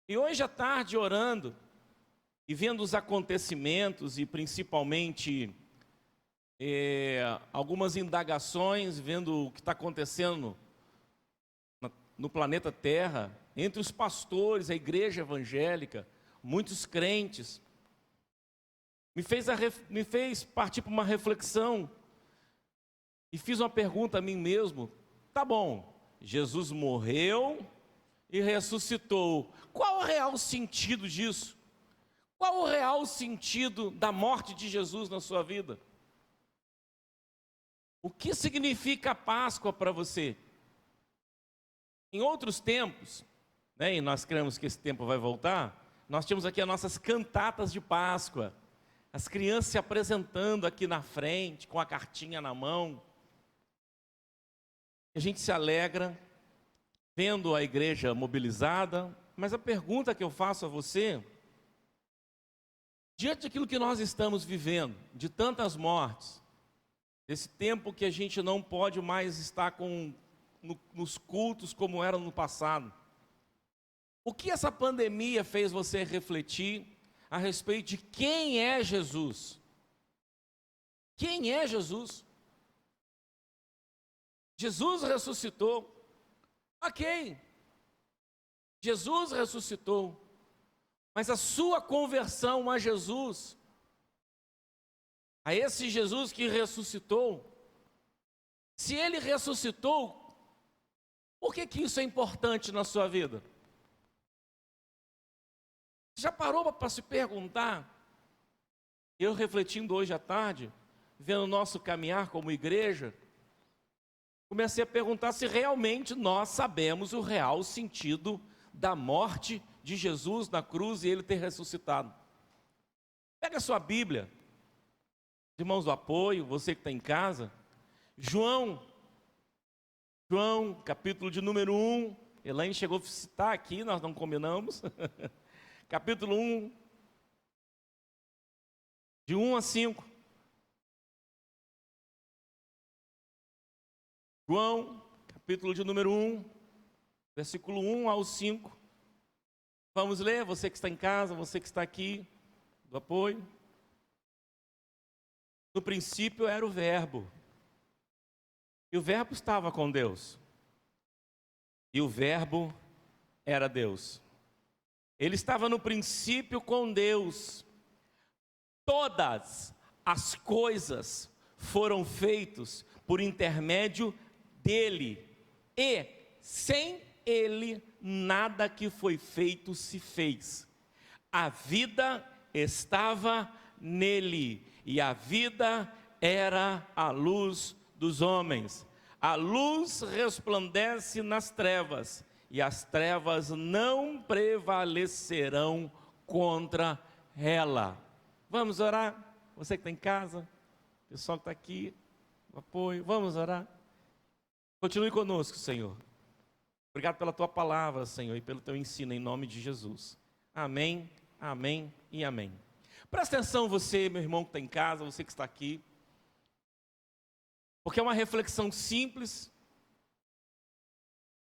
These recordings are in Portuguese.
E hoje à tarde, orando e vendo os acontecimentos e principalmente algumas indagações, vendo o que está acontecendo no planeta Terra, entre os pastores, a igreja evangélica, muitos crentes, me fez partir para uma reflexão e fiz uma pergunta a mim mesmo. Tá bom, Jesus morreu e ressuscitou. Qual o real sentido disso? Qual o real sentido da morte de Jesus na sua vida? O que significa a Páscoa para você? Em outros tempos, e nós cremos que esse tempo vai voltar, nós tínhamos aqui as nossas cantatas de Páscoa, as crianças se apresentando aqui na frente, com a cartinha na mão. A gente se alegra, vendo a igreja mobilizada, mas a pergunta que eu faço a você, diante daquilo que nós estamos vivendo, de tantas mortes, desse tempo que a gente não pode mais estar nos cultos como era no passado, o que essa pandemia fez você refletir a respeito de quem é Jesus? Quem é Jesus? Jesus ressuscitou. Ok, Jesus ressuscitou, mas a sua conversão a Jesus, a esse Jesus que ressuscitou, se Ele ressuscitou, por que isso é importante na sua vida? Já parou para se perguntar? Eu refletindo hoje à tarde, vendo o nosso caminhar como igreja, comecei a perguntar se realmente nós sabemos o real sentido da morte de Jesus na cruz e Ele ter ressuscitado. Pega a sua Bíblia, irmãos do apoio, você que está em casa, João, capítulo de número 1, Elaine chegou a citar aqui, nós não combinamos, capítulo 1, de 1 a 5. João, capítulo de número 1, versículo 1 ao 5. Vamos ler, você que está em casa, você que está aqui, do apoio. No princípio era o Verbo, e o Verbo estava com Deus, e o Verbo era Deus. Ele estava no princípio com Deus. Todas as coisas foram feitas por intermédio dele, e sem ele nada que foi feito se fez. A vida estava nele, e a vida era a luz dos homens. A luz resplandece nas trevas, e as trevas não prevalecerão contra ela. Vamos orar? Você que está em casa, o pessoal que está aqui, o apoio, vamos orar? Continue conosco, Senhor. Obrigado pela Tua palavra, Senhor, e pelo Teu ensino, em nome de Jesus. Amém, amém e amém. Presta atenção você, meu irmão que está em casa, você que está aqui, porque é uma reflexão simples,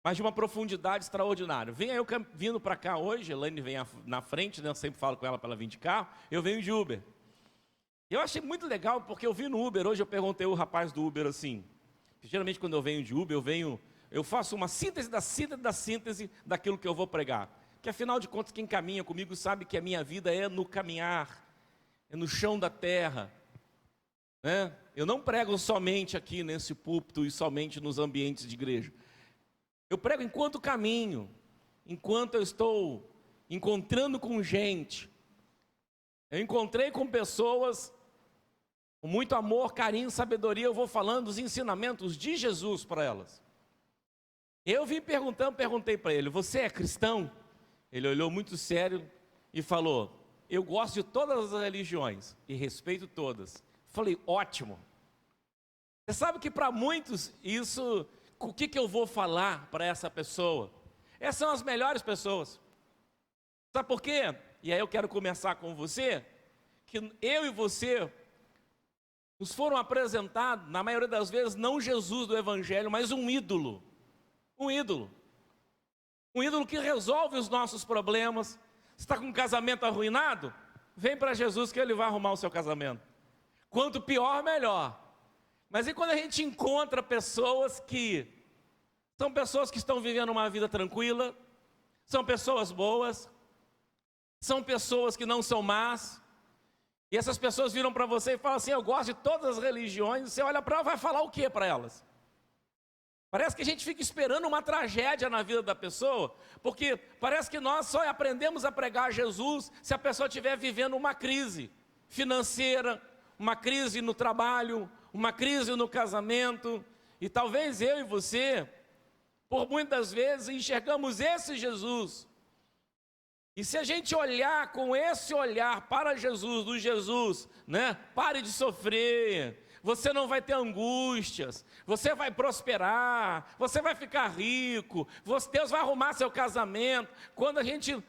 mas de uma profundidade extraordinária. Venha eu vindo para cá hoje, Elaine vem na frente, né? Eu sempre falo com ela para ela vir de carro, eu venho de Uber. Eu achei muito legal, porque eu vi no Uber, hoje eu perguntei ao rapaz do Uber assim, geralmente quando eu venho de Uber, eu faço uma síntese da síntese daquilo que eu vou pregar. Que afinal de contas, quem caminha comigo sabe que a minha vida é no caminhar, é no chão da terra. Né? Eu não prego somente aqui nesse púlpito e somente nos ambientes de igreja. Eu prego enquanto caminho, enquanto eu estou encontrando com gente. Eu encontrei com pessoas com muito amor, carinho, sabedoria, eu vou falando os ensinamentos de Jesus para elas. Eu vim perguntei para ele, você é cristão? Ele olhou muito sério e falou, eu gosto de todas as religiões e respeito todas. Falei, ótimo. Você sabe que para muitos isso, o que eu vou falar para essa pessoa? Essas são as melhores pessoas. Sabe por quê? E aí eu quero começar com você, que eu e você nos foram apresentados, na maioria das vezes, não Jesus do Evangelho, mas um ídolo. Um ídolo. um ídolo que resolve os nossos problemas. Você está com um casamento arruinado? Vem para Jesus que Ele vai arrumar o seu casamento. Quanto pior, melhor. Mas e quando a gente encontra pessoas que são pessoas que estão vivendo uma vida tranquila, são pessoas boas, são pessoas que não são más, e essas pessoas viram para você e falam assim: eu gosto de todas as religiões. Você olha para ela e vai falar o que para elas? Parece que a gente fica esperando uma tragédia na vida da pessoa, porque parece que nós só aprendemos a pregar Jesus se a pessoa estiver vivendo uma crise financeira, uma crise no trabalho, uma crise no casamento. E talvez eu e você, por muitas vezes, enxergamos esse Jesus. E se a gente olhar com esse olhar para Jesus, do Jesus, né? Pare de sofrer, você não vai ter angústias, você vai prosperar, você vai ficar rico, Deus vai arrumar seu casamento. Quando a gente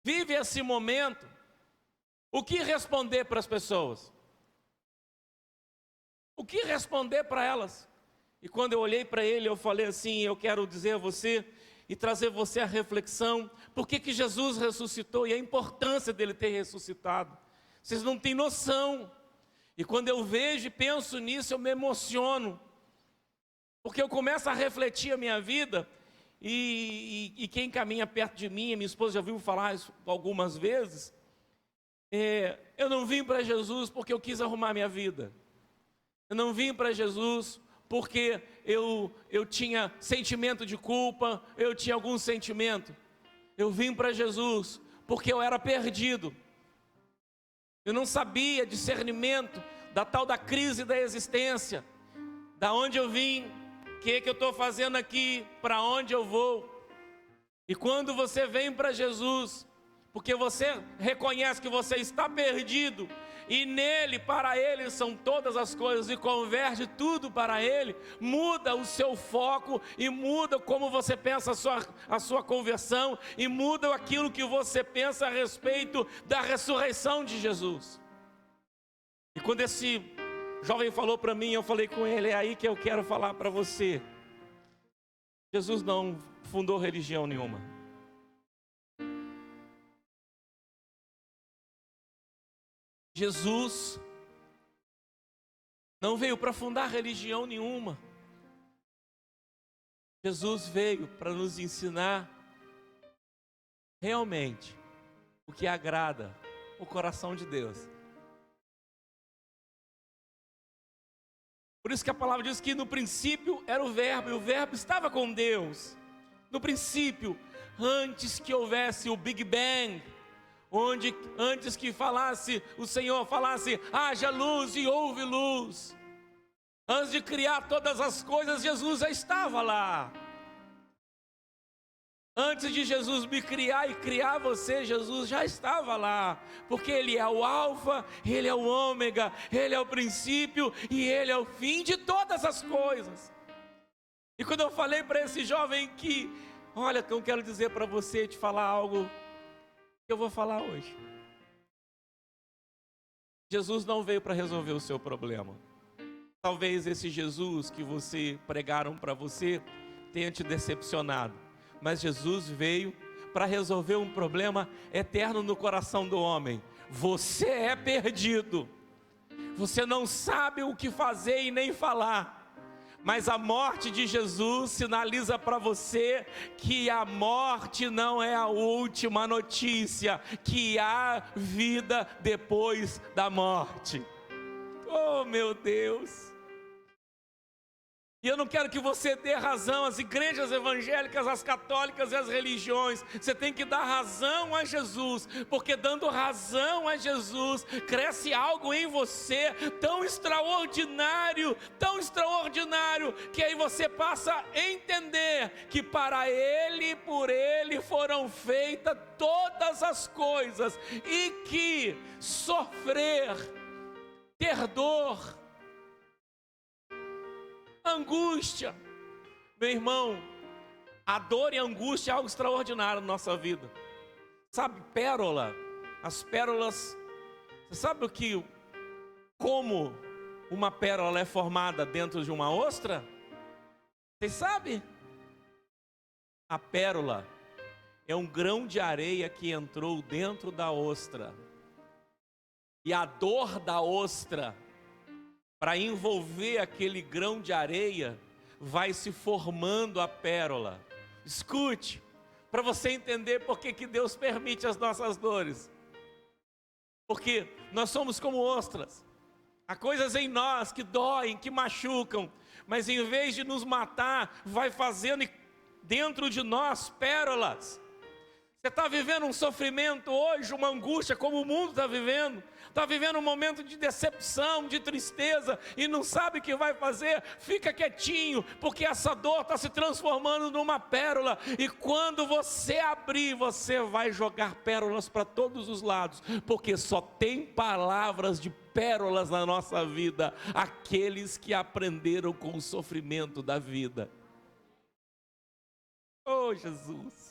vive esse momento, o que responder para as pessoas? O que responder para elas? E quando eu olhei para ele, eu falei assim: eu quero dizer a você e trazer você a reflexão, por que Jesus ressuscitou e a importância dele ter ressuscitado. Vocês não têm noção. E quando eu vejo e penso nisso, eu me emociono, porque eu começo a refletir a minha vida, e quem caminha perto de mim, a minha esposa já ouviu falar isso algumas vezes, eu não vim para Jesus porque eu quis arrumar minha vida, eu não vim para Jesus porque eu tinha sentimento de culpa, eu tinha algum sentimento. Eu vim para Jesus porque eu era perdido. Eu não sabia discernimento da tal da crise da existência. Da onde eu vim, o que eu estou fazendo aqui, para onde eu vou. E quando você vem para Jesus, porque você reconhece que você está perdido, e nele, para ele são todas as coisas, e converte tudo para ele, muda o seu foco, e muda como você pensa a sua conversão, e muda aquilo que você pensa a respeito da ressurreição de Jesus. E quando esse jovem falou para mim, eu falei com ele: é aí que eu quero falar para você. Jesus não fundou religião nenhuma. Jesus não veio para fundar religião nenhuma. Jesus veio para nos ensinar realmente o que agrada o coração de Deus. Por isso que a palavra diz que no princípio era o Verbo, e o Verbo estava com Deus. No princípio, antes que houvesse o Big Bang, onde antes que o Senhor falasse: haja luz, e houve luz. Antes de criar todas as coisas, Jesus já estava lá. Antes de Jesus me criar e criar você, Jesus já estava lá. Porque Ele é o alfa, Ele é o ômega, Ele é o princípio e Ele é o fim de todas as coisas. E quando eu falei para esse jovem que, olha, eu quero dizer para você, te falar algo que eu vou falar hoje. Jesus não veio para resolver o seu problema. Talvez esse Jesus que pregaram para você tenha te decepcionado. Mas Jesus veio para resolver um problema eterno no coração do homem. Você é perdido. Você não sabe o que fazer e nem falar. Mas a morte de Jesus sinaliza para você que a morte não é a última notícia, que há vida depois da morte. Oh, meu Deus! E eu não quero que você dê razão às igrejas evangélicas, às católicas e às religiões. Você tem que dar razão a Jesus, porque dando razão a Jesus, cresce algo em você tão extraordinário, que aí você passa a entender que para Ele e por Ele foram feitas todas as coisas, e que sofrer, ter dor, angústia, meu irmão, a dor e a angústia é algo extraordinário na nossa vida. Sabe, pérola, as pérolas, você sabe como uma pérola é formada dentro de uma ostra? Vocês sabem? A pérola é um grão de areia que entrou dentro da ostra. E a dor da ostra, para envolver aquele grão de areia, vai se formando a pérola. Escute, para você entender por que Deus permite as nossas dores. Porque nós somos como ostras. Há coisas em nós que doem, que machucam, mas em vez de nos matar, vai fazendo dentro de nós pérolas. Você está vivendo um sofrimento hoje, uma angústia, como o mundo está vivendo um momento de decepção, de tristeza, e não sabe o que vai fazer. Fica quietinho, porque essa dor está se transformando numa pérola, e quando você abrir, você vai jogar pérolas para todos os lados, porque só tem palavras de pérolas na nossa vida, aqueles que aprenderam com o sofrimento da vida. Oh, Jesus!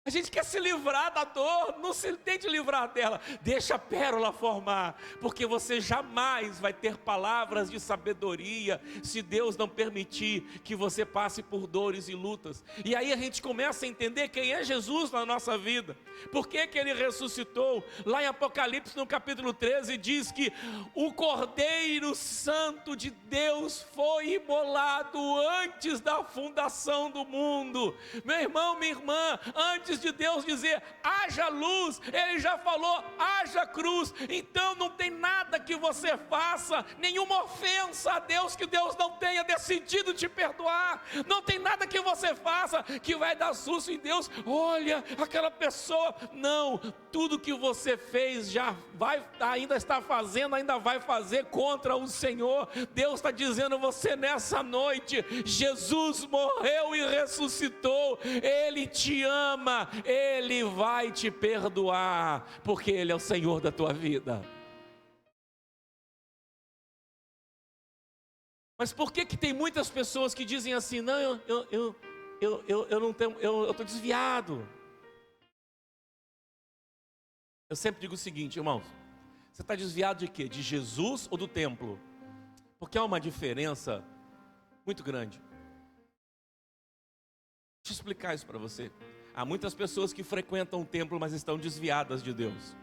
A gente quer se livrar da dor, não se tente livrar dela, deixa a pérola formar, porque você jamais vai ter palavras de sabedoria, se Deus não permitir que você passe por dores e lutas. E aí a gente começa a entender quem é Jesus na nossa vida, por que Ele ressuscitou. Lá em Apocalipse, no capítulo 13, diz que o Cordeiro Santo de Deus foi imolado antes da fundação do mundo. Meu irmão, minha irmã, antes de Deus dizer haja luz, Ele já falou haja cruz. Então não tem nada que você faça, nenhuma ofensa a Deus que Deus não tenha decidido te perdoar. Não tem nada que você faça que vai dar susto em Deus. Olha aquela pessoa, não, tudo que você fez ainda está fazendo, ainda vai fazer contra o Senhor. Deus está dizendo a você nessa noite: Jesus morreu e ressuscitou, Ele te ama, Ele vai te perdoar, porque Ele é o Senhor da tua vida. Mas por que tem muitas pessoas que dizem assim: não, eu não tenho, eu estou desviado? Eu sempre digo o seguinte, irmãos: você está desviado de quê? De Jesus ou do templo? Porque há uma diferença muito grande. Deixa eu explicar isso para você. Há muitas pessoas que frequentam o templo, mas estão desviadas de Deus.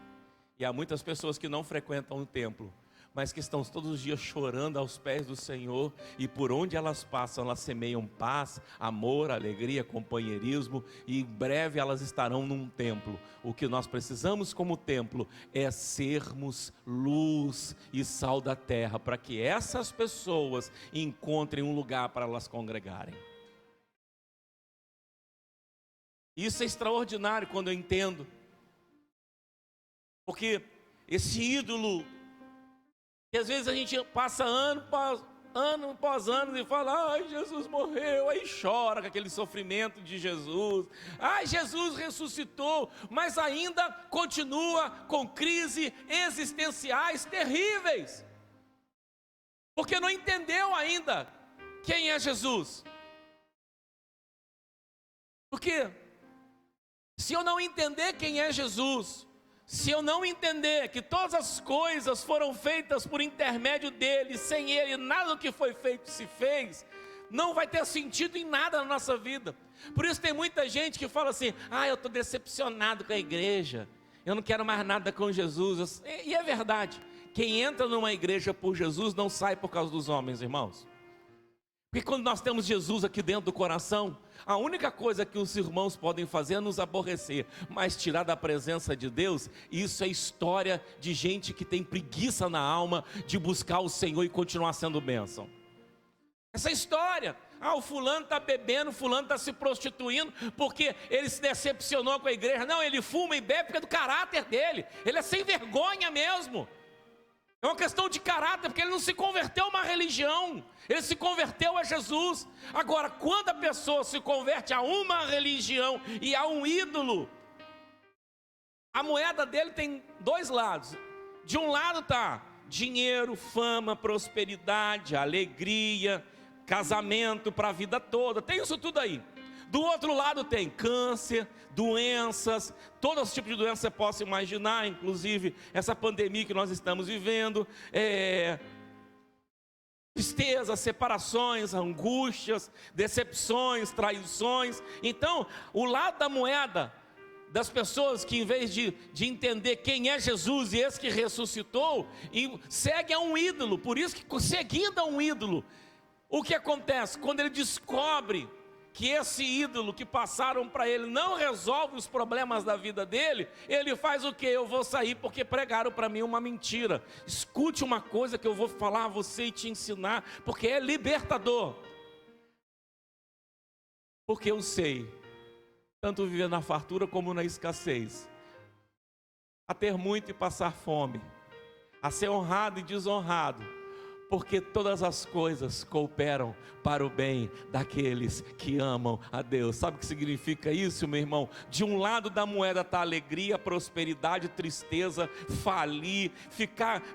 E há muitas pessoas que não frequentam o templo, mas que estão todos os dias chorando aos pés do Senhor, e por onde elas passam, elas semeiam paz, amor, alegria, companheirismo, e em breve elas estarão num templo. O que nós precisamos como templo é sermos luz e sal da terra, para que essas pessoas encontrem um lugar para elas congregarem. Isso é extraordinário quando eu entendo, porque esse ídolo, que às vezes a gente passa ano após ano e fala: ai, Jesus morreu, aí chora com aquele sofrimento de Jesus, ai, Jesus ressuscitou, mas ainda continua com crises existenciais terríveis, porque não entendeu ainda quem é Jesus. Porque se eu não entender quem é Jesus, se eu não entender que todas as coisas foram feitas por intermédio dele, sem ele nada do que foi feito se fez, não vai ter sentido em nada na nossa vida. Por isso tem muita gente que fala assim: ah, eu estou decepcionado com a igreja, eu não quero mais nada com Jesus. E é verdade, quem entra numa igreja por Jesus não sai por causa dos homens, irmãos. Porque quando nós temos Jesus aqui dentro do coração, a única coisa que os irmãos podem fazer é nos aborrecer, mas tirar da presença de Deus, isso é história de gente que tem preguiça na alma de buscar o Senhor e continuar sendo bênção. Essa história: ah, o fulano está bebendo, o fulano está se prostituindo, porque ele se decepcionou com a igreja. Não, ele fuma e bebe porque é do caráter dele, ele é sem vergonha mesmo. É uma questão de caráter, porque ele não se converteu a uma religião, ele se converteu a Jesus. Agora, quando a pessoa se converte a uma religião e a um ídolo, a moeda dele tem dois lados. De um lado está dinheiro, fama, prosperidade, alegria, casamento para a vida toda, tem isso tudo aí. Do outro lado tem câncer, doenças, todo esse tipo de doença você possa imaginar, inclusive essa pandemia que nós estamos vivendo, tristezas, separações, angústias, decepções, traições. Então, o lado da moeda das pessoas que, em vez de entender quem é Jesus e esse que ressuscitou, e segue a um ídolo. Por isso que, seguindo a um ídolo, o que acontece? Quando ele descobre que esse ídolo que passaram para ele não resolve os problemas da vida dele, ele faz o quê? Eu vou sair porque pregaram para mim uma mentira. Escute uma coisa que eu vou falar a você e te ensinar, porque é libertador. Porque eu sei, tanto viver na fartura como na escassez, a ter muito e passar fome, a ser honrado e desonrado, porque todas as coisas cooperam para o bem daqueles que amam a Deus. Sabe o que significa isso, meu irmão? De um lado da moeda está alegria, prosperidade, tristeza, falir,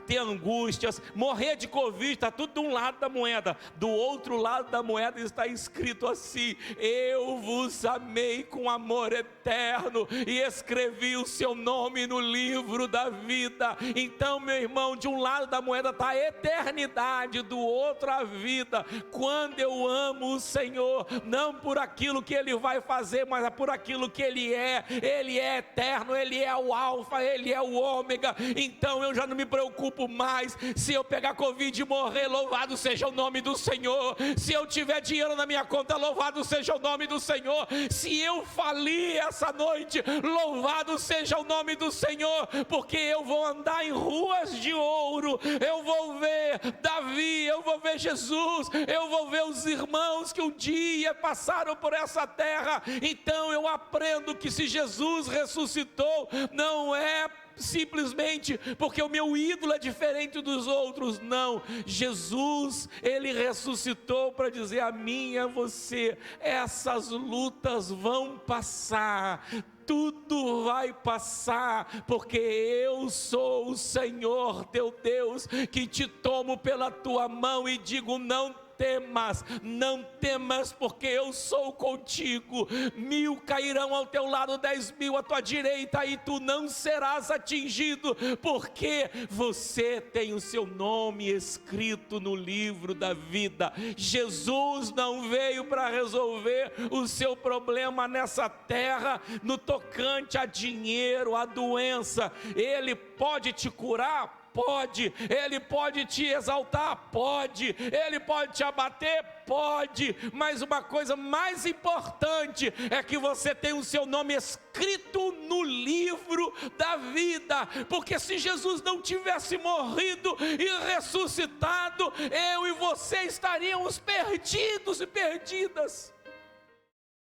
ter angústias, morrer de Covid, está tudo de um lado da moeda. Do outro lado da moeda está escrito assim: eu vos amei com amor eterno e escrevi o seu nome no livro da vida. Então, meu irmão, de um lado da moeda está a eternidade, do outro a vida. Quando eu amo o Senhor, não por aquilo que Ele vai fazer, mas por aquilo que Ele é eterno, Ele é o alfa, Ele é o ômega. Então eu já não me preocupo mais se eu pegar Covid e morrer, louvado seja o nome do Senhor. Se eu tiver dinheiro na minha conta, louvado seja o nome do Senhor. Se eu falir essa noite, louvado seja o nome do Senhor, porque eu vou andar em ruas de ouro, eu vou ver Davi, eu vou ver Jesus, eu vou ver os irmãos que um dia passaram por essa terra. Então eu aprendo que se Jesus ressuscitou, não é simplesmente porque o meu ídolo é diferente dos outros, não. Jesus, Ele ressuscitou para dizer a mim e a você: essas lutas vão passar, tudo vai passar, porque eu sou o Senhor teu Deus, que te tomo pela tua mão e digo: não temas, não temas, porque eu sou contigo. 1000 cairão ao teu lado, 10.000 à tua direita, e tu não serás atingido, porque você tem o seu nome escrito no livro da vida. Jesus não veio para resolver o seu problema nessa terra no tocante a dinheiro, a doença. Ele pode te curar? Pode. Ele pode te exaltar? Pode. Ele pode te abater? Pode. Mas uma coisa mais importante é que você tem o seu nome escrito no livro da vida, porque se Jesus não tivesse morrido e ressuscitado, eu e você estaríamos perdidos e perdidas.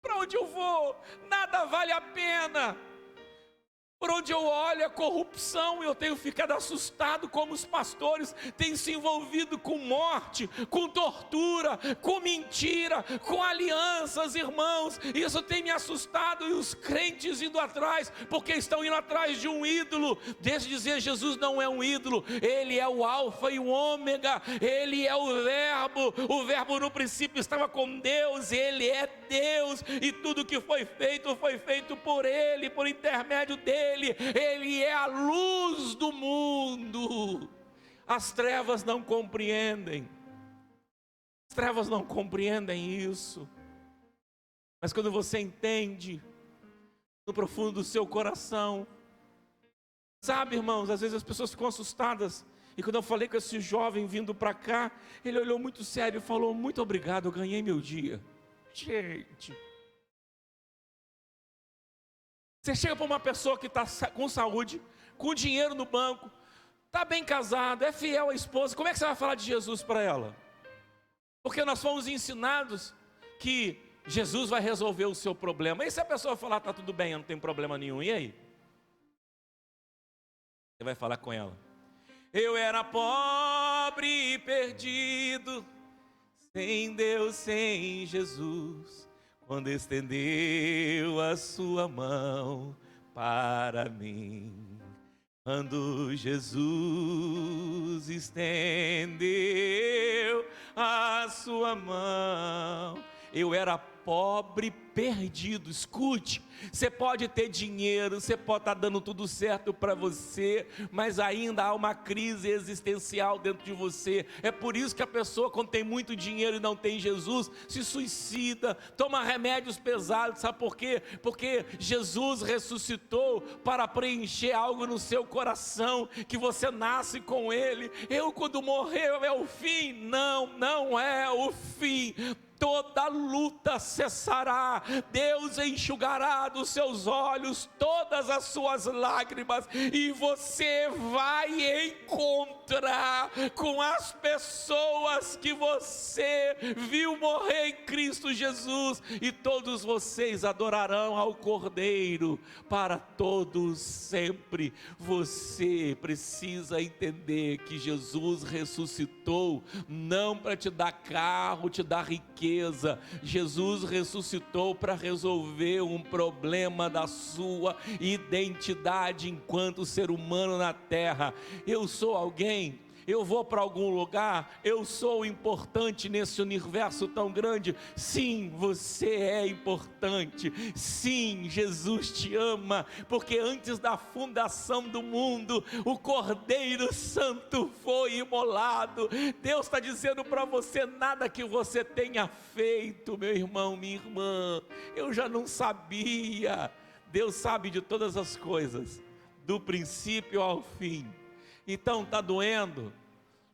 Para onde eu vou? Nada vale a pena. Por onde eu olho a corrupção, eu tenho ficado assustado como os pastores têm se envolvido com morte, com tortura, com mentira, com alianças, irmãos. Isso tem me assustado, e os crentes indo atrás, porque estão indo atrás de um ídolo. Deixa eu dizer, Jesus não é um ídolo, Ele é o alfa e o ômega, Ele é o verbo no princípio estava com Deus, Ele é Deus, e tudo que foi feito por Ele, por intermédio dEle. Ele é a luz do mundo. As trevas não compreendem. As trevas não compreendem isso. Mas quando você entende no profundo do seu coração, sabe, irmãos, às vezes as pessoas ficam assustadas. E quando eu falei com esse jovem vindo para cá, ele olhou muito sério e falou: muito obrigado, eu ganhei meu dia. Gente, você chega para uma pessoa que está com saúde, com dinheiro no banco, está bem casado, é fiel à esposa, como é que você vai falar de Jesus para ela? Porque nós fomos ensinados que Jesus vai resolver o seu problema. E se a pessoa falar: está tudo bem, eu não tenho problema nenhum, e aí? Você vai falar com ela: eu era pobre e perdido, sem Deus, sem Jesus, quando estendeu a sua mão para mim. Quando Jesus estendeu a sua mão, eu era pobre perdido. Escute, você pode ter dinheiro, você pode estar dando tudo certo para você, mas ainda há uma crise existencial dentro de você. É por isso que a pessoa, quando tem muito dinheiro e não tem Jesus, se suicida, toma remédios pesados. Sabe por quê? Porque Jesus ressuscitou para preencher algo no seu coração, que você nasce com Ele. Quando morreu é o fim? Não, não é o fim. Toda luta cessará, Deus enxugará dos seus olhos todas as suas lágrimas, e você vai encontrar com as pessoas que você viu morrer em Cristo Jesus, e todos vocês adorarão ao Cordeiro para todos sempre. Você precisa entender que Jesus ressuscitou não para te dar carro, te dar riqueza. Jesus ressuscitou para resolver um problema da sua identidade enquanto ser humano na terra. Eu sou alguém, eu vou para algum lugar, eu sou importante nesse universo tão grande. Sim, você é importante. Sim, Jesus te ama, porque antes da fundação do mundo, o Cordeiro Santo foi imolado. Deus está dizendo para você: nada que você tenha feito, meu irmão, minha irmã, eu já não sabia. Deus sabe de todas as coisas, do princípio ao fim. Então está doendo,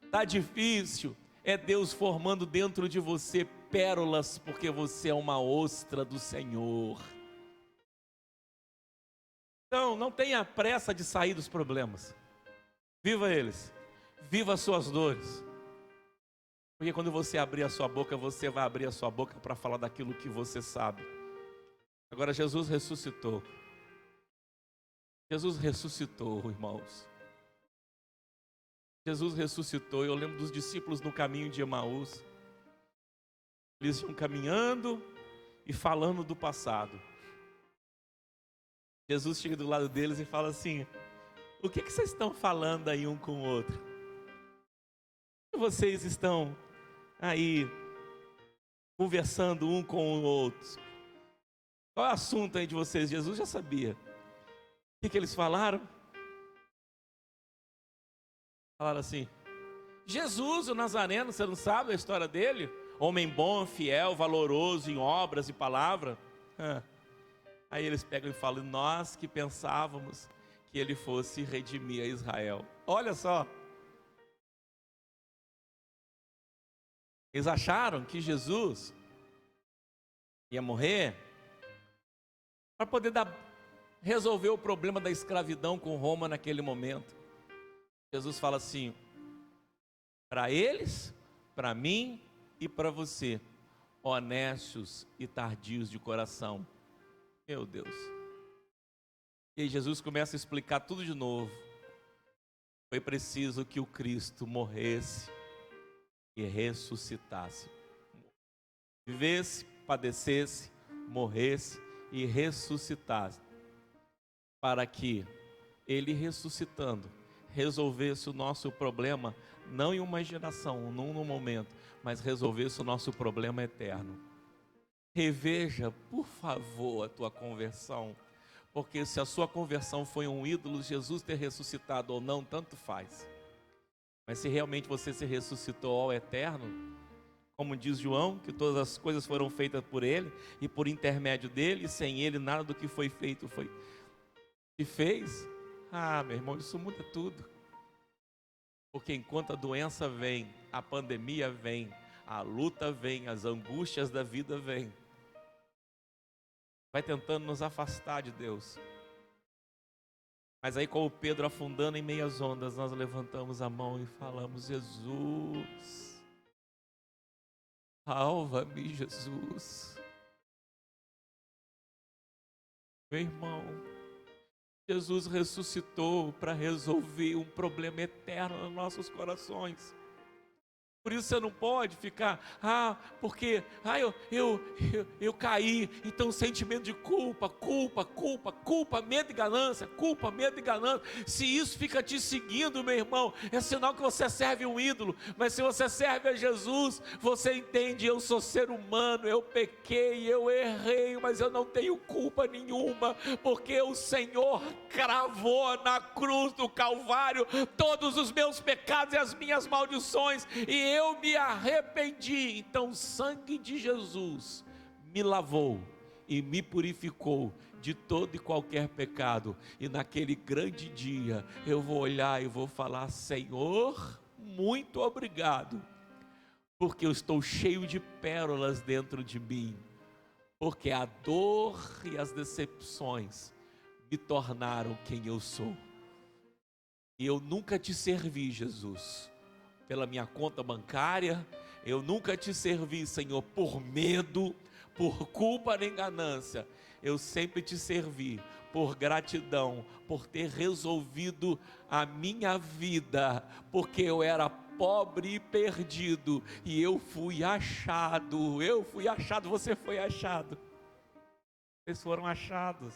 está difícil, é Deus formando dentro de você pérolas, porque você é uma ostra do Senhor. Então não tenha pressa de sair dos problemas, viva eles, viva as suas dores, porque quando você abrir a sua boca, você vai abrir a sua boca para falar daquilo que você sabe. Agora Jesus ressuscitou, irmãos. Jesus ressuscitou. Eu lembro dos discípulos no caminho de Emaús. Eles iam caminhando e falando do passado. Jesus chega do lado deles e fala assim: o que vocês estão falando aí um com o outro? O que vocês estão aí conversando um com o outro? Qual é o assunto aí de vocês? Jesus já sabia. O que eles falaram? Falaram assim: Jesus, o Nazareno, você não sabe a história dele? Homem bom, fiel, valoroso em obras e palavra. Aí eles pegam e falam: nós que pensávamos que ele fosse redimir a Israel. Olha só. Eles acharam que Jesus ia morrer para poder resolver o problema da escravidão com Roma naquele momento. Jesus fala assim: para eles, para mim e para você, honestos e tardios de coração. Meu Deus. E aí Jesus começa a explicar tudo de novo. Foi preciso que o Cristo morresse e ressuscitasse. Vivesse, padecesse, morresse e ressuscitasse. Para que Ele ressuscitando resolvesse o nosso problema, não em uma geração, não num momento, mas resolvesse o nosso problema eterno. Reveja, por favor, a tua conversão, porque se a sua conversão foi um ídolo, Jesus ter ressuscitado ou não, tanto faz. Mas se realmente você se ressuscitou ao eterno, como diz João, que todas as coisas foram feitas por Ele, e por intermédio dEle, e sem Ele nada do que foi feito se fez. Meu irmão, isso muda tudo. Porque enquanto a doença vem, a pandemia vem, a luta vem, as angústias da vida vem, vai tentando nos afastar de Deus. Mas aí, como Pedro afundando em meias ondas, nós levantamos a mão e falamos: Jesus, salva-me, Jesus. Meu irmão, Jesus ressuscitou para resolver um problema eterno nos nossos corações. Por isso você não pode ficar, porque eu caí, então sentimento de culpa, medo e ganância, Se isso fica te seguindo, meu irmão, é sinal que você serve um ídolo. Mas se você serve a Jesus, você entende: eu sou ser humano, eu pequei, eu errei, mas eu não tenho culpa nenhuma, porque o Senhor cravou na cruz do Calvário todos os meus pecados e as minhas maldições, e eu me arrependi. Então o sangue de Jesus me lavou e me purificou de todo e qualquer pecado, e naquele grande dia eu vou olhar e vou falar: Senhor, muito obrigado, porque eu estou cheio de pérolas dentro de mim, porque a dor e as decepções me tornaram quem eu sou. E eu nunca te servi, Jesus, pela minha conta bancária, eu nunca te servi, Senhor, por medo, por culpa nem ganância. Eu sempre te servi por gratidão, por ter resolvido a minha vida, porque eu era pobre e perdido, e eu fui achado, você foi achado, vocês foram achados.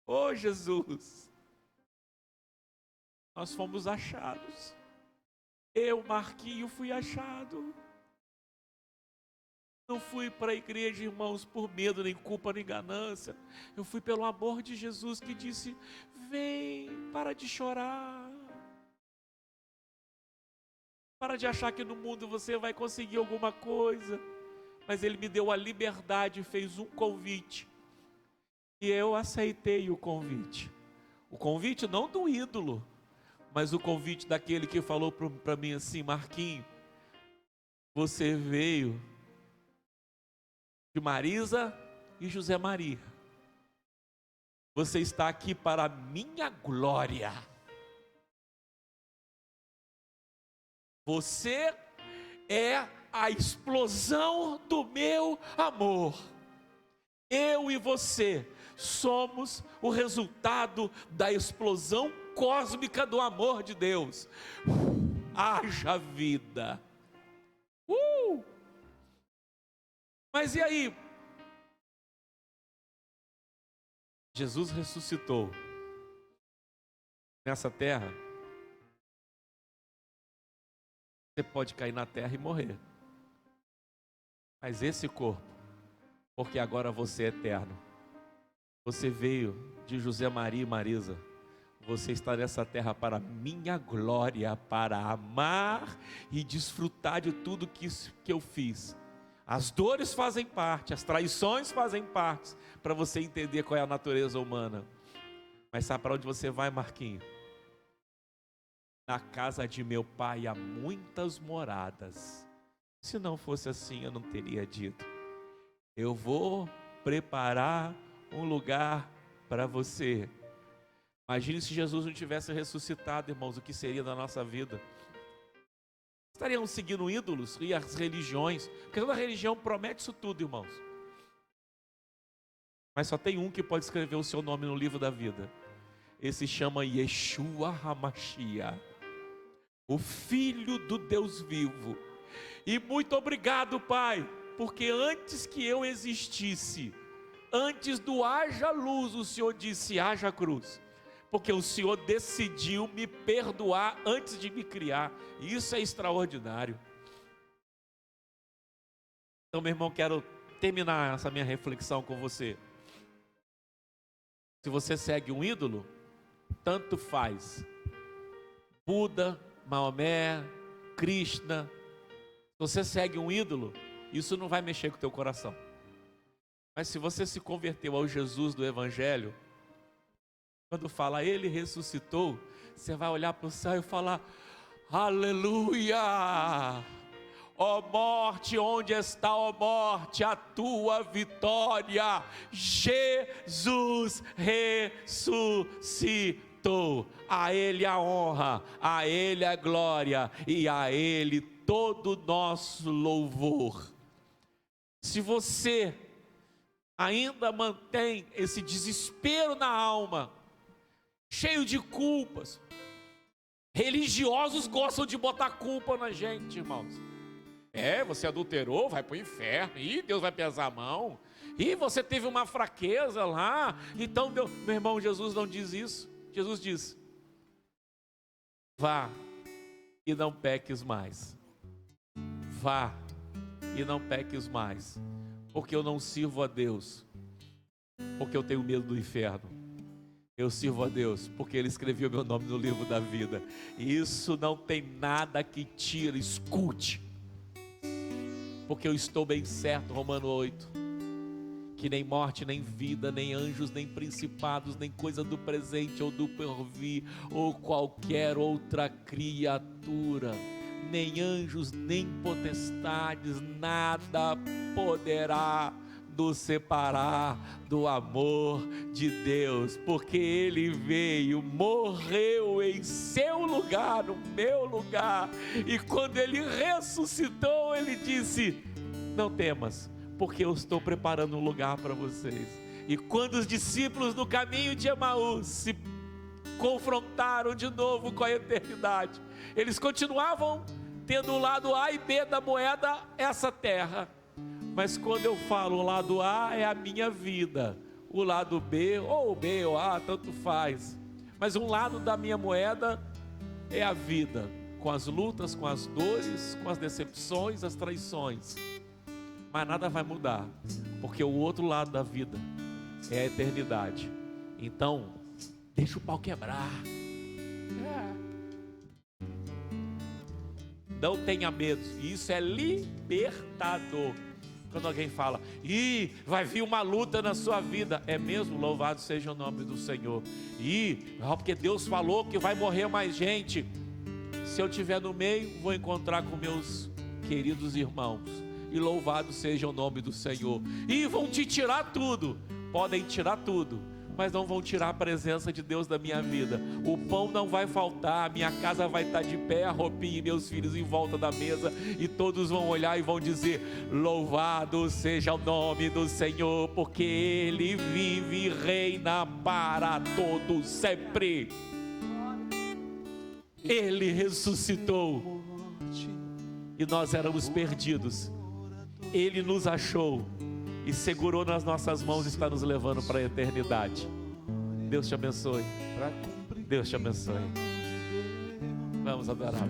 Oh Jesus, nós fomos achados. Eu, Marquinho, fui achado. Não fui para a igreja, irmãos, por medo, nem culpa, nem ganância. Eu fui pelo amor de Jesus, que disse: vem, para de chorar. Para de achar que no mundo você vai conseguir alguma coisa. Mas Ele me deu a liberdade, fez um convite. E eu aceitei o convite. O convite não do ídolo, mas o convite daquele que falou para mim assim: Marquinho, você veio de Marisa e José Maria. Você está aqui para a minha glória. Você é a explosão do meu amor. Eu e você somos o resultado da explosão cósmica do amor de Deus. Haja vida. Mas e aí? Jesus ressuscitou nessa terra. Você pode cair na terra e morrer, mas esse corpo, porque agora você é eterno. Você veio de José Maria e Marisa. Você está nessa terra para minha glória, para amar e desfrutar de tudo que eu fiz. As dores fazem parte, as traições fazem parte, para você entender qual é a natureza humana. Mas sabe para onde você vai, Marquinho? Na casa de meu pai há muitas moradas. Se não fosse assim, eu não teria dito. Eu vou preparar um lugar para você. Imagine se Jesus não tivesse ressuscitado, irmãos, o que seria da nossa vida? Estaríamos seguindo ídolos e as religiões, porque toda religião promete isso tudo, irmãos. Mas só tem um que pode escrever o seu nome no livro da vida. Esse chama Yeshua HaMashiach, o Filho do Deus vivo. E muito obrigado, Pai, porque antes que eu existisse, antes do haja luz, o Senhor disse: haja cruz. Porque o Senhor decidiu me perdoar antes de me criar. E isso é extraordinário. Então, meu irmão, quero terminar essa minha reflexão com você. Se você segue um ídolo, tanto faz. Buda, Maomé, Krishna. Se você segue um ídolo, isso não vai mexer com o teu coração. Mas se você se converteu ao Jesus do Evangelho, quando fala Ele ressuscitou, você vai olhar para o céu e falar: aleluia! Ó morte, onde está, ó morte, a tua vitória? Jesus ressuscitou. A Ele a honra, a Ele a glória e a Ele todo o nosso louvor. Se você ainda mantém esse desespero na alma, cheio de culpas, Religiosos gostam de botar culpa na gente, irmãos. Você adulterou, vai para o inferno. Deus vai pesar a mão. Você teve uma fraqueza lá. Então, meu irmão, Jesus não diz isso. Jesus diz: vá e não peques mais. Vá e não peques mais. Porque eu não sirvo a Deus porque eu tenho medo do inferno. Eu sirvo a Deus porque Ele escreveu meu nome no livro da vida. E isso não tem nada que tire, escute. Porque eu estou bem certo, Romano 8, que nem morte, nem vida, nem anjos, nem principados, nem coisa do presente ou do porvir, ou qualquer outra criatura, nem anjos, nem potestades, nada poderá nos separar do amor de Deus, porque Ele veio, morreu em seu lugar, no meu lugar, e quando Ele ressuscitou, Ele disse: não temas, porque eu estou preparando um lugar para vocês. E quando os discípulos no caminho de Emaús se confrontaram de novo com a eternidade, eles continuavam tendo o lado A e B da moeda, essa terra. Mas quando eu falo o lado A é a minha vida, o lado B, ou B ou A, tanto faz. Mas um lado da minha moeda é a vida, com as lutas, com as dores, com as decepções, as traições. Mas nada vai mudar, porque o outro lado da vida é a eternidade. Então, deixa o pau quebrar. Não tenha medo, isso é libertador. Quando alguém fala: vai vir uma luta na sua vida, é mesmo? Louvado seja o nome do Senhor. Porque Deus falou que vai morrer mais gente. Se eu estiver no meio, vou encontrar com meus queridos irmãos, e louvado seja o nome do Senhor. Vão te tirar tudo, podem tirar tudo, mas não vão tirar a presença de Deus da minha vida. O pão não vai faltar, a minha casa vai estar de pé, a roupinha e meus filhos em volta da mesa, e todos vão olhar e vão dizer: louvado seja o nome do Senhor, porque Ele vive e reina para todo sempre. Ele ressuscitou e nós éramos perdidos. Ele nos achou e segurou nas nossas mãos e está nos levando para a eternidade. Deus te abençoe. Deus te abençoe. Vamos adorar.